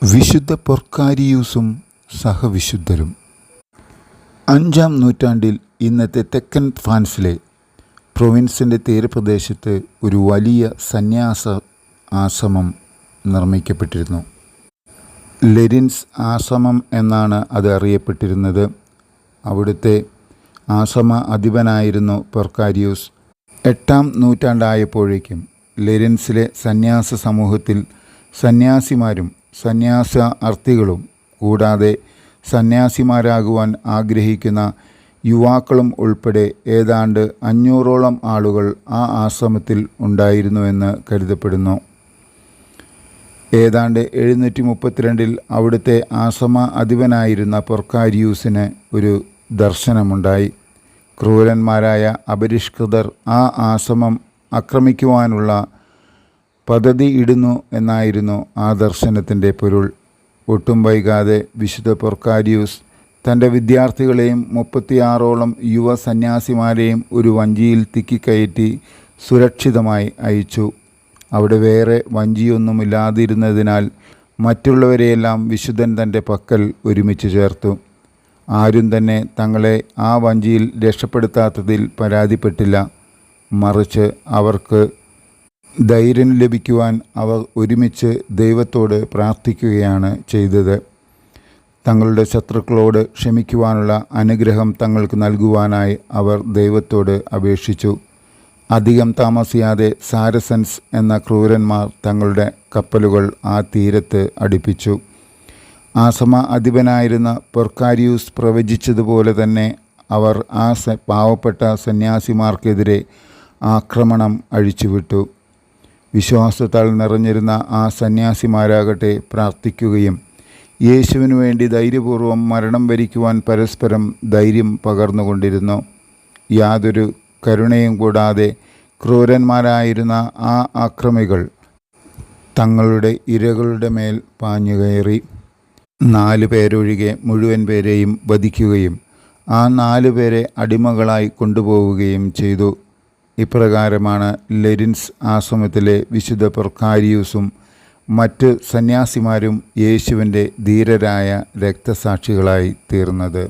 വിശുദ്ധ പൊർക്കാരിയൂസും സഹവിശുദ്ധരും. 5-ാം നൂറ്റാണ്ടിൽ ഇന്നത്തെ തെക്കൻ ഫ്രാൻസിലെ പ്രൊവിൻസിൻ്റെ തീരപ്രദേശത്ത് ഒരു വലിയ സന്യാസ ആശ്രമം നിർമ്മിക്കപ്പെട്ടിരുന്നു. ലെരിൻസ് ആശ്രമം എന്നാണ് അത് അറിയപ്പെട്ടിരുന്നത്. അവിടുത്തെ ആശ്രമ അധിപനായിരുന്നു പൊർക്കാരിയൂസ്. 8-ാം നൂറ്റാണ്ടായപ്പോഴേക്കും ലെരിൻസിലെ സന്യാസ സമൂഹത്തിൽ സന്യാസിമാരും സന്യാസ അർത്ഥികളും കൂടാതെ സന്യാസിമാരാകുവാൻ ആഗ്രഹിക്കുന്ന യുവാക്കളും ഉൾപ്പെടെ ഏതാണ്ട് 500ഓളം ആളുകൾ ആ ആശ്രമത്തിൽ ഉണ്ടായിരുന്നുവെന്ന് കരുതപ്പെടുന്നു. ഏതാണ്ട് 732 അവിടുത്തെ ആശ്രമ അധിപനായിരുന്ന പൊർക്കാരിയൂസിന് ഒരു ദർശനമുണ്ടായി. ക്രൂരന്മാരായ അപരിഷ്കൃതർ ആ ആശ്രമം ആക്രമിക്കുവാനുള്ള പദ്ധതി ഇടുന്നു എന്നായിരുന്നു ആ ദർശനത്തിൻ്റെ പൊരുൾ. ഒട്ടും വൈകാതെ വിശുദ്ധ പൊർക്കാരിയൂസ് തൻ്റെ വിദ്യാർത്ഥികളെയും 36ഓളം യുവ സന്യാസിമാരെയും ഒരു വഞ്ചിയിൽ തിക്കിക്കയറ്റി സുരക്ഷിതമായി അയച്ചു. അവിടെ വേറെ വഞ്ചിയൊന്നുമില്ലാതിരുന്നതിനാൽ മറ്റുള്ളവരെയെല്ലാം വിശുദ്ധൻ തൻ്റെ പക്കൽ ഒരുമിച്ച് ചേർത്തു. ആരും തന്നെ തങ്ങളെ ആ വഞ്ചിയിൽ രക്ഷപ്പെടുത്താത്തതിൽ പരാതിപ്പെട്ടില്ല. മറിച്ച് അവർക്ക് ധൈര്യം ലഭിക്കുവാൻ അവർ ഒരുമിച്ച് ദൈവത്തോട് പ്രാർത്ഥിക്കുകയാണ് ചെയ്തത്. തങ്ങളുടെ ശത്രുക്കളോട് ക്ഷമിക്കുവാനുള്ള അനുഗ്രഹം തങ്ങൾക്ക് നൽകുവാനായി അവർ ദൈവത്തോട് അപേക്ഷിച്ചു. അധികം താമസിയാതെ സാരസൻസ് എന്ന ക്രൂരന്മാർ തങ്ങളുടെ കപ്പലുകൾ ആ തീരത്ത് അടുപ്പിച്ചു. ആശ്രമ അധിപനായിരുന്ന പൊർക്കാരിയൂസ് പ്രവചിച്ചതുപോലെ തന്നെ അവർ ആ പാവപ്പെട്ട സന്യാസിമാർക്കെതിരെ ആക്രമണം അഴിച്ചുവിട്ടു. വിശ്വാസത്താൽ നിറഞ്ഞിരുന്ന ആ സന്യാസിമാരാകട്ടെ പ്രാർത്ഥിക്കുകയും യേശുവിനു വേണ്ടി ധൈര്യപൂർവ്വം മരണം വരിക്കുവാൻ പരസ്പരം ധൈര്യം പകർന്നുകൊണ്ടിരുന്നു. യാതൊരു കരുണയും കൂടാതെ ക്രൂരന്മാരായിരുന്ന ആ ആക്രമികൾ തങ്ങളുടെ ഇരകളുടെ മേൽ പാഞ്ഞുകയറി 4 പേരൊഴികെ മുഴുവൻ പേരെയും വധിക്കുകയും ആ 4 പേരെ അടിമകളായി കൊണ്ടുപോവുകയും ചെയ്തു. ഇപ്രകാരമാണ് ലെരിൻസ് ആശ്രമത്തിലെ വിശുദ്ധ പൊർക്കാരിയൂസും മറ്റ് സന്യാസിമാരും യേശുവിൻ്റെ ധീരരായ രക്തസാക്ഷികളായി തീർന്നത്.